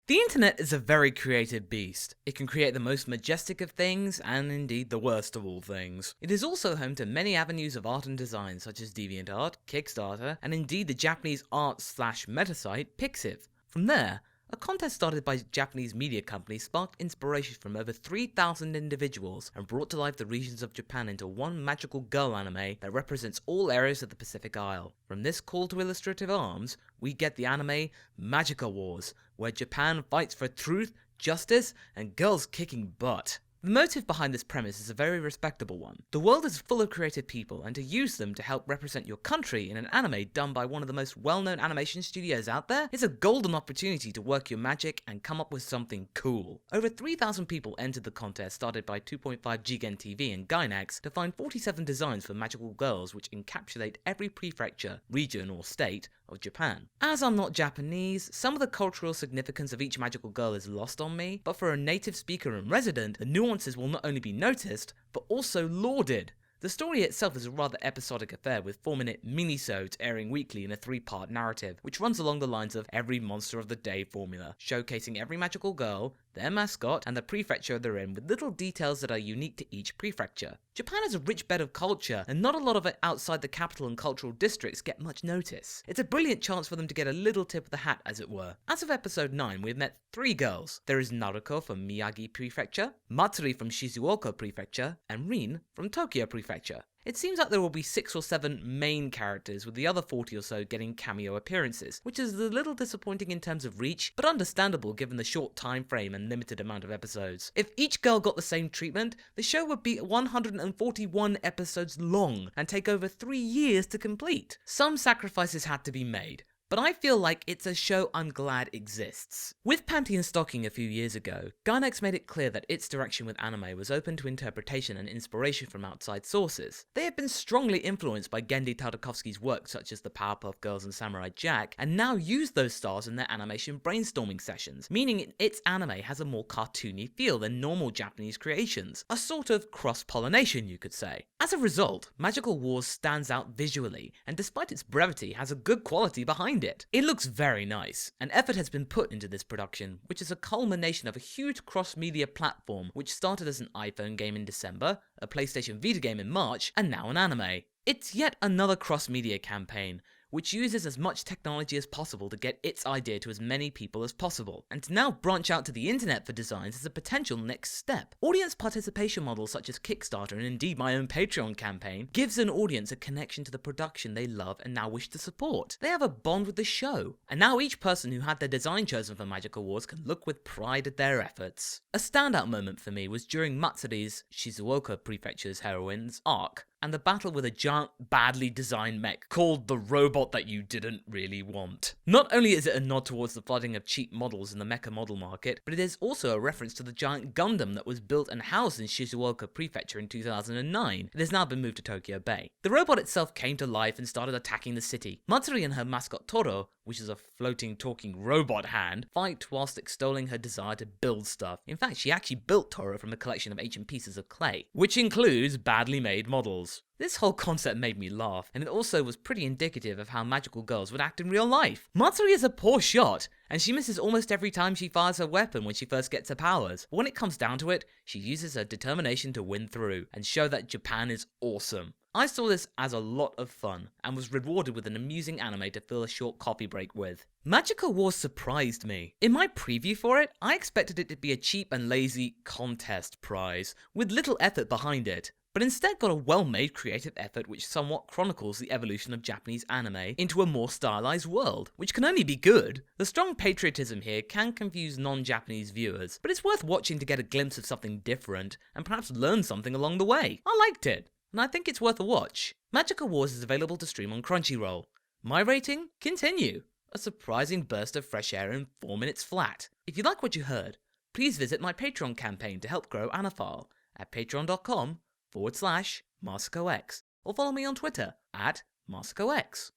The internet is a very creative beast. It can create the most majestic of things, and indeed the worst of all things. It is also home to many avenues of art and design such as Deviantart, Kickstarter, and indeed the Japanese art/meta site Pixiv. From there, a contest started by Japanese media companies sparked inspiration from over 3,000 individuals and brought to life the regions of Japan into one magical girl anime that represents all areas of the Pacific Isle. From this call to illustrative arms, we get the anime Magica Wars, where Japan fights for truth, justice, and girls kicking butt. The motive behind this premise is a very respectable one. The world is full of creative people, and to use them to help represent your country in an anime done by one of the most well-known animation studios out there is a golden opportunity to work your magic and come up with something cool. Over 3,000 people entered the contest started by 2.5 Gigan TV and Gainax to find 47 designs for magical girls which encapsulate every prefecture, region or state of Japan. As I'm not Japanese, some of the cultural significance of each magical girl is lost on me, but for a native speaker and resident, the nuances will not only be noticed, but also lauded. The story itself is a rather episodic affair with 4-minute minisodes airing weekly in a 3-part narrative, which runs along the lines of every monster of the day formula, showcasing every magical girl, their mascot, and the prefecture they're in with little details that are unique to each prefecture. Japan is a rich bed of culture, and not a lot of it outside the capital and cultural districts get much notice. It's a brilliant chance for them to get a little tip of the hat, as it were. As of episode 9, we've met 3 girls. There is Naruko from Miyagi Prefecture, Matsuri from Shizuoka Prefecture, and Rin from Tokyo Prefecture. It seems like there will be 6 or 7 main characters, with the other 40 or so getting cameo appearances, which is a little disappointing in terms of reach, but understandable given the short time frame and limited amount of episodes. If each girl got the same treatment, the show would be 141 episodes long and take over 3 years to complete. Some sacrifices had to be made, but I feel like it's a show I'm glad exists. With Panty and Stocking a few years ago, Gainax made it clear that its direction with anime was open to interpretation and inspiration from outside sources. They have been strongly influenced by Genndy Tartakovsky's work such as the Powerpuff Girls and Samurai Jack, and now use those styles in their animation brainstorming sessions, meaning its anime has a more cartoony feel than normal Japanese creations, a sort of cross-pollination you could say. As a result, Magical Wars stands out visually, and despite its brevity has a good quality behind it. It looks very nice, and effort has been put into this production, which is a culmination of a huge cross-media platform which started as an iPhone game in December, a PlayStation Vita game in March, and now an anime. It's yet another cross-media campaign, which uses as much technology as possible to get its idea to as many people as possible, and to now branch out to the internet for designs is a potential next step. Audience participation models such as Kickstarter and indeed my own Patreon campaign gives an audience a connection to the production they love and now wish to support. They have a bond with the show, and now each person who had their design chosen for Magical Wars can look with pride at their efforts. A standout moment for me was during Matsuri's, Shizuoka Prefecture's heroine's, arc, and the battle with a giant, badly designed mech called the robot that you didn't really want. Not only is it a nod towards the flooding of cheap models in the mecha model market, but it is also a reference to the giant Gundam that was built and housed in Shizuoka Prefecture in 2009. It has now been moved to Tokyo Bay. The robot itself came to life and started attacking the city. Matsuri and her mascot Toro, which is a floating talking robot hand, fight whilst extolling her desire to build stuff. In fact, she actually built Toro from a collection of ancient pieces of clay, which includes badly made models. This whole concept made me laugh, and it also was pretty indicative of how magical girls would act in real life. Matsuri is a poor shot, and she misses almost every time she fires her weapon when she first gets her powers. But when it comes down to it, she uses her determination to win through, and show that Japan is awesome. I saw this as a lot of fun, and was rewarded with an amusing anime to fill a short coffee break with. Magica Wars surprised me. In my preview for it, I expected it to be a cheap and lazy contest prize, with little effort behind it, but instead got a well-made creative effort which somewhat chronicles the evolution of Japanese anime into a more stylized world, which can only be good. The strong patriotism here can confuse non-Japanese viewers, but it's worth watching to get a glimpse of something different, and perhaps learn something along the way. I liked it, and I think it's worth a watch. Magica Wars is available to stream on Crunchyroll. My rating? Continue. A surprising burst of fresh air in 4 minutes flat. If you like what you heard, please visit my Patreon campaign to help grow Anifile at patreon.com/MarsicoX, or follow me on Twitter at MarsicoX.